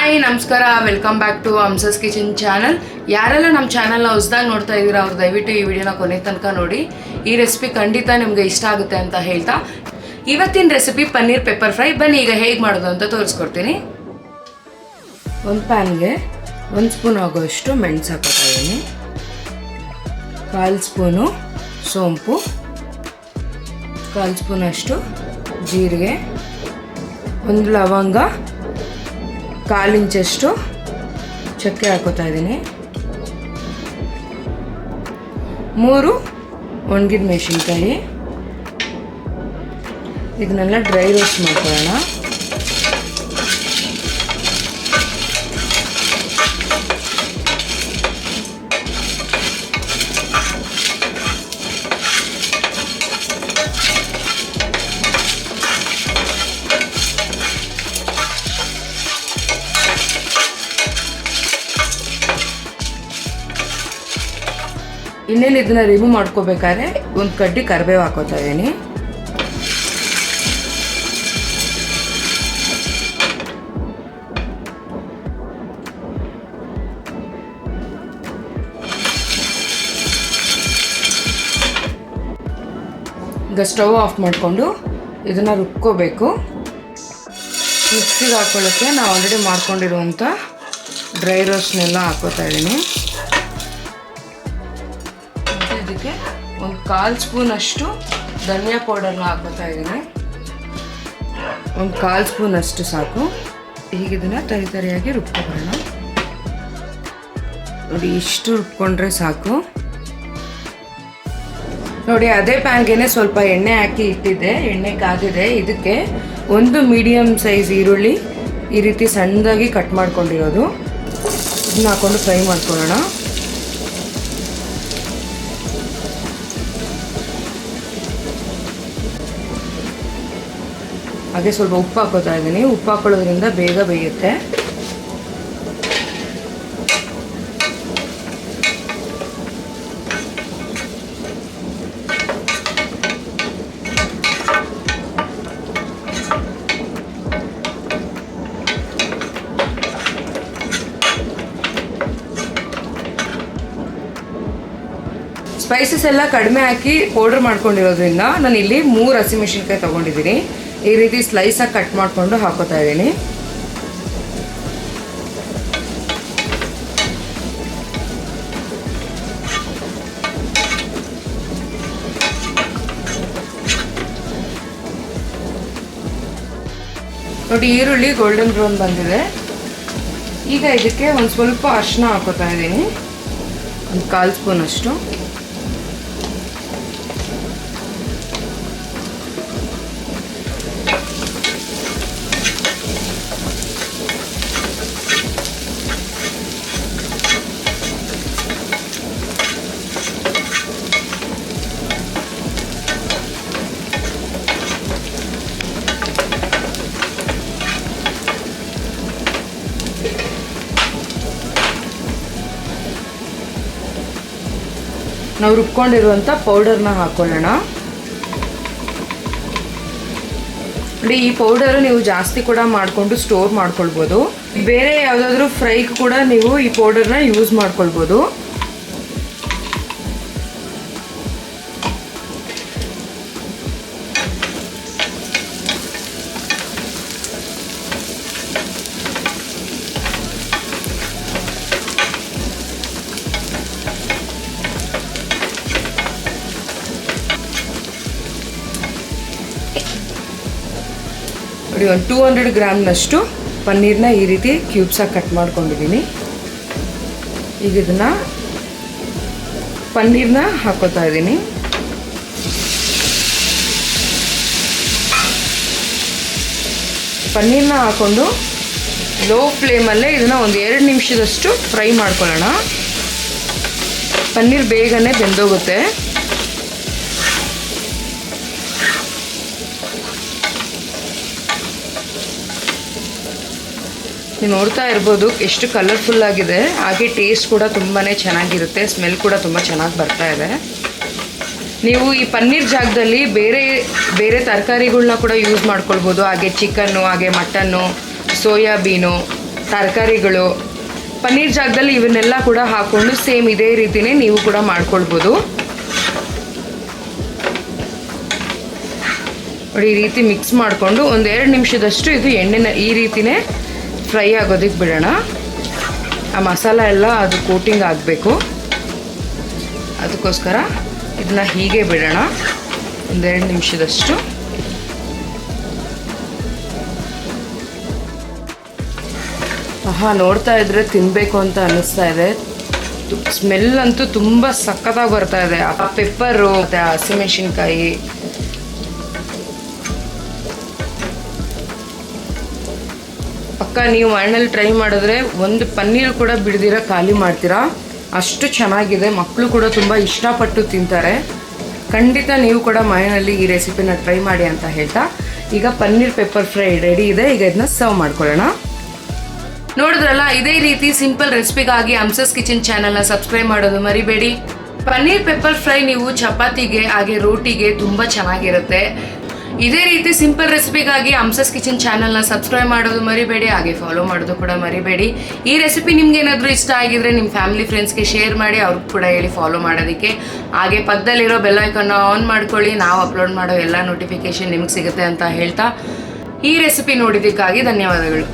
Hi ನಮಸ್ಕಾರ, welcome back to ಹಂಸಸ್ kitchen channel. ಯಾರೆಲ್ಲ ನಮ್ಮ ಚಾನಲ್ನ ಹೊಸದಾಗಿ ನೋಡ್ತಾ ಇದ್ದೀರಾ ಅವ್ರು ದಯವಿಟ್ಟು ಈ ವಿಡಿಯೋನ ಕೊನೆ ತನಕ ನೋಡಿ. ಈ ರೆಸಿಪಿ ಖಂಡಿತ ನಿಮಗೆ ಇಷ್ಟ ಆಗುತ್ತೆ ಅಂತ ಹೇಳ್ತಾ ಇವತ್ತಿನ ರೆಸಿಪಿ ಪನ್ನೀರ್ ಪೆಪ್ಪರ್ ಫ್ರೈ. ಬನ್ನಿ ಈಗ ಹೇಗೆ ಮಾಡೋದು ಅಂತ ತೋರಿಸ್ಕೊಡ್ತೀನಿ. ಒಂದು ಪ್ಯಾನ್ಗೆ 1 ಸ್ಪೂನ್ ಆಗೋಷ್ಟು ಮೆಣಸು ಹಾಕೋತಾ ಇದ್ದೀನಿ, 1/4 ಸ್ಪೂನು ಸೋಂಪು, 1/4 ಸ್ಪೂನಷ್ಟು ಜೀರಿಗೆ, 1 ಲವಂಗ, 1/4 ಇಂಚಷ್ಟು ಚಕ್ಕೆ ಹಾಕೋತಾ ಇದ್ದೀನಿ, 3 ಒಣಗಿದ ಮೆಣಸಿನ್ಕಾಯಿ. ಇದನ್ನೆಲ್ಲ ಡ್ರೈ ರೋಸ್ಟ್ ಮಾಡ್ಕೊಳ್ಳೋಣ. ಇನ್ನೇನು ಇದನ್ನ ರಿಮೂವ್ ಮಾಡ್ಕೋಬೇಕಾದ್ರೆ ಒಂದು ಕಡ್ಡಿ ಕರಿಬೇವು ಹಾಕೋತಾ ಇದ್ದೀನಿ. ಈಗ ಸ್ಟವ್ ಆಫ್ ಮಾಡಿಕೊಂಡು ಇದನ್ನು ರುಬ್ಕೋಬೇಕು. ಮಿಕ್ಸಿಗೆ ಹಾಕೊಳ್ಳೋಕ್ಕೆ ನಾವು ಆಲ್ರೆಡಿ ಮಾಡ್ಕೊಂಡಿರುವಂಥ ಡ್ರೈ ರೋಸ್ಟ್ನೆಲ್ಲ ಹಾಕೋತಾ ಇದ್ದೀನಿ. ಇದಕ್ಕೆ 1/4 ಸ್ಪೂನಷ್ಟು ಧನಿಯಾ ಪೌಡರ್ನ ಹಾಕೋತಾ ಇದ್ದೀನಿ, 1/4 ಸ್ಪೂನಷ್ಟು ಸಾಕು. ಈಗ ಇದನ್ನು ತರಿಯಾಗಿ ರುಬ್ಕೊಳ್ಳೋಣ. ನೋಡಿ, ಇಷ್ಟು ರುಬ್ಕೊಂಡ್ರೆ ಸಾಕು. ನೋಡಿ, ಅದೇ ಪ್ಯಾನ್ಗೆ ಸ್ವಲ್ಪ ಎಣ್ಣೆ ಹಾಕಿ ಇಟ್ಟಿದ್ದೆ, ಎಣ್ಣೆ ಕಾದಿದೆ. ಇದಕ್ಕೆ 1 ಮೀಡಿಯಮ್ ಸೈಜ್ ಈರುಳ್ಳಿ ಈ ರೀತಿ ಸಣ್ಣದಾಗಿ ಕಟ್ ಮಾಡ್ಕೊಂಡಿರೋದು, ಇದನ್ನ ಹಾಕ್ಕೊಂಡು ಫ್ರೈ ಮಾಡ್ಕೊಳ್ಳೋಣ. ಹಾಗೆ ಸ್ವಲ್ಪ ಉಪ್ಪು ಹಾಕೋತಾ ಇದ್ದೀನಿ. ಉಪ್ಪು ಹಾಕೊಳ್ಳೋದ್ರಿಂದ ಬೇಗ ಬೇಯುತ್ತೆ. ಸ್ಪೈಸಸ್ ಎಲ್ಲ ಕಡಿಮೆ ಹಾಕಿ ಪೌಡರ್ ಮಾಡ್ಕೊಂಡಿರೋದ್ರಿಂದ ನಾನು ಇಲ್ಲಿ 3 ಹಸಿಮೆಣಸಿನ್ಕಾಯಿ ತೊಗೊಂಡಿದ್ದೀನಿ. ಈ ರೀತಿ ಸ್ಲೈಸಾಗಿ ಕಟ್ ಮಾಡಿಕೊಂಡು ಹಾಕೋತಾ ಇದ್ದೀನಿ. ನೋಡಿ, ಈರುಳ್ಳಿ ಗೋಲ್ಡನ್ ಬ್ರೌನ್ ಬಂದಿದೆ. ಈಗ ಇದಕ್ಕೆ ಒಂದು ಸ್ವಲ್ಪ ಅರಿಶಿನ ಹಾಕೋತಾ ಇದ್ದೀನಿ, 1/4 ಸ್ಪೂನ್ ಅಷ್ಟು. ನಾವು ರುಬ್ಕೊಂಡಿರುವಂಥ ಪೌಡರ್ನ ಹಾಕೊಳ್ಳೋಣ. ನೋಡಿ, ಈ ಪೌಡರ್ ನೀವು ಜಾಸ್ತಿ ಕೂಡ ಮಾಡಿಕೊಂಡು ಸ್ಟೋರ್ ಮಾಡ್ಕೊಳ್ಬೋದು. ಬೇರೆ ಯಾವುದಾದ್ರೂ ಫ್ರೈಗೆ ಕೂಡ ನೀವು ಈ ಪೌಡರ್ನ ಯೂಸ್ ಮಾಡ್ಕೊಳ್ಬೋದು. ನೋಡಿ, ಒಂದು 200 ಗ್ರಾಮ್ನಷ್ಟು ಪನ್ನೀರ್ನ ಈ ರೀತಿ ಕ್ಯೂಬ್ಸಾಗಿ ಕಟ್ ಮಾಡ್ಕೊಂಡಿದ್ದೀನಿ. ಈಗ ಇದನ್ನು ಪನ್ನೀರ್ನ ಹಾಕೋತಾ ಇದ್ದೀನಿ. ಪನ್ನೀರ್ನ ಹಾಕ್ಕೊಂಡು ಲೋ ಫ್ಲೇಮಲ್ಲೇ ಇದನ್ನು ಒಂದು 2 ನಿಮಿಷದಷ್ಟು ಫ್ರೈ ಮಾಡ್ಕೊಳ್ಳೋಣ. ಪನ್ನೀರ್ ಬೇಗನೆ ಬೆಂದೋಗುತ್ತೆ. ನೀವು ನೋಡ್ತಾ ಇರ್ಬೋದು ಎಷ್ಟು ಕಲರ್ಫುಲ್ ಆಗಿದೆ. ಹಾಗೆ ಟೇಸ್ಟ್ ಕೂಡ ತುಂಬಾ ಚೆನ್ನಾಗಿರುತ್ತೆ, ಸ್ಮೆಲ್ ಕೂಡ ತುಂಬ ಚೆನ್ನಾಗಿ ಬರ್ತಾ ಇದೆ. ನೀವು ಈ ಪನ್ನೀರ್ ಜಾಗದಲ್ಲಿ ಬೇರೆ ಬೇರೆ ತರಕಾರಿಗಳನ್ನ ಕೂಡ ಯೂಸ್ ಮಾಡ್ಕೊಳ್ಬೋದು. ಹಾಗೆ ಚಿಕನ್ನು, ಹಾಗೆ ಮಟನ್ನು, ಸೋಯಾಬೀನು, ತರಕಾರಿಗಳು, ಪನ್ನೀರ್ ಜಾಗದಲ್ಲಿ ಇವನ್ನೆಲ್ಲ ಕೂಡ ಹಾಕ್ಕೊಂಡು ಸೇಮ್ ಇದೇ ರೀತಿನೇ ನೀವು ಕೂಡ ಮಾಡ್ಕೊಳ್ಬೋದು. ನೋಡಿ, ಈ ರೀತಿ ಮಿಕ್ಸ್ ಮಾಡಿಕೊಂಡು ಒಂದು 2 ನಿಮಿಷದಷ್ಟು ಇದು ಎಣ್ಣೆನ ಈ ರೀತಿನೇ ಫ್ರೈ ಆಗೋದಕ್ಕೆ ಬಿಡೋಣ. ಆ ಮಸಾಲ ಎಲ್ಲ ಅದು ಕೋಟಿಂಗ್ ಆಗಬೇಕು, ಅದಕ್ಕೋಸ್ಕರ ಇದನ್ನ ಹೀಗೆ ಬಿಡೋಣ ಒಂದು 2 ನಿಮಿಷದಷ್ಟು. ನೋಡ್ತಾ ಇದ್ರೆ ತಿನ್ನಬೇಕು ಅಂತ ಅನ್ನಿಸ್ತಾ ಇದೆ. ಸ್ಮೆಲ್ ಅಂತೂ ತುಂಬ ಸಖತ್ತಾಗಿ ಬರ್ತಾ ಇದೆ. ಆ ಪೆಪ್ಪರು ಮತ್ತು ಹಸಿಮೆಣಸಿನ್ಕಾಯಿ, ಪಕ್ಕ ನೀವು ಮನೇಲಿ ಟ್ರೈ ಮಾಡಿದ್ರೆ ಒಂದು ಪನ್ನೀರ್ ಕೂಡ ಬಿಡ್ದಿರ ಖಾಲಿ ಮಾಡ್ತೀರಾ, ಅಷ್ಟು ಚೆನ್ನಾಗಿದೆ. ಮಕ್ಕಳು ಕೂಡ ತುಂಬ ಇಷ್ಟಪಟ್ಟು ತಿಂತಾರೆ. ಖಂಡಿತ ನೀವು ಕೂಡ ಮನೆಯಲ್ಲಿ ಈ ರೆಸಿಪಿನ ಟ್ರೈ ಮಾಡಿ ಅಂತ ಹೇಳ್ತಾ, ಈಗ ಪನ್ನೀರ್ ಪೆಪ್ಪರ್ ಫ್ರೈ ರೆಡಿ ಇದೆ. ಈಗ ಇದನ್ನ ಸರ್ವ್ ಮಾಡ್ಕೊಳ್ಳೋಣ. ನೋಡಿದ್ರಲ್ಲ, ಇದೇ ರೀತಿ ಸಿಂಪಲ್ ರೆಸಿಪಿಗಾಗಿ ಹಂಸಸ್ ಕಿಚನ್ ಚಾನಲ್ನ ಸಬ್ಸ್ಕ್ರೈಬ್ ಮಾಡೋದು ಮರಿಬೇಡಿ. ಪನ್ನೀರ್ ಪೆಪ್ಪರ್ ಫ್ರೈ ನೀವು ಚಪಾತಿಗೆ ಹಾಗೆ ರೋಟಿಗೆ ತುಂಬ ಚೆನ್ನಾಗಿರುತ್ತೆ. ಇದೇ ರೀತಿ ಸಿಂಪಲ್ ರೆಸಿಪಿಗಾಗಿ ಹಂಸಸ್ ಕಿಚನ್ ಚಾನಲ್ನ ಸಬ್ಸ್ಕ್ರೈಬ್ ಮಾಡೋದು ಮರಿಬೇಡಿ, ಹಾಗೆ ಫಾಲೋ ಮಾಡೋದು ಕೂಡ ಮರಿಬೇಡಿ. ಈ ರೆಸಿಪಿ ನಿಮ್ಗೆ ಏನಾದರೂ ಇಷ್ಟ ಆಗಿದ್ರೆ ನಿಮ್ಮ ಫ್ಯಾಮಿಲಿ ಫ್ರೆಂಡ್ಸ್ಗೆ ಶೇರ್ ಮಾಡಿ, ಅವ್ರಿಗೆ ಕೂಡ ಹೇಳಿ ಫಾಲೋ ಮಾಡೋದಕ್ಕೆ. ಹಾಗೆ ಪಕ್ಕದಲ್ಲಿರೋ ಬೆಲ್ ಐಕಾನ್ನ ಆನ್ ಮಾಡ್ಕೊಳ್ಳಿ, ನಾವು ಅಪ್ಲೋಡ್ ಮಾಡೋ ಎಲ್ಲ ನೋಟಿಫಿಕೇಶನ್ ನಿಮ್ಗೆ ಸಿಗುತ್ತೆ ಅಂತ ಹೇಳ್ತಾ, ಈ ರೆಸಿಪಿ ನೋಡಿದ್ದಕ್ಕಾಗಿ ಧನ್ಯವಾದಗಳು.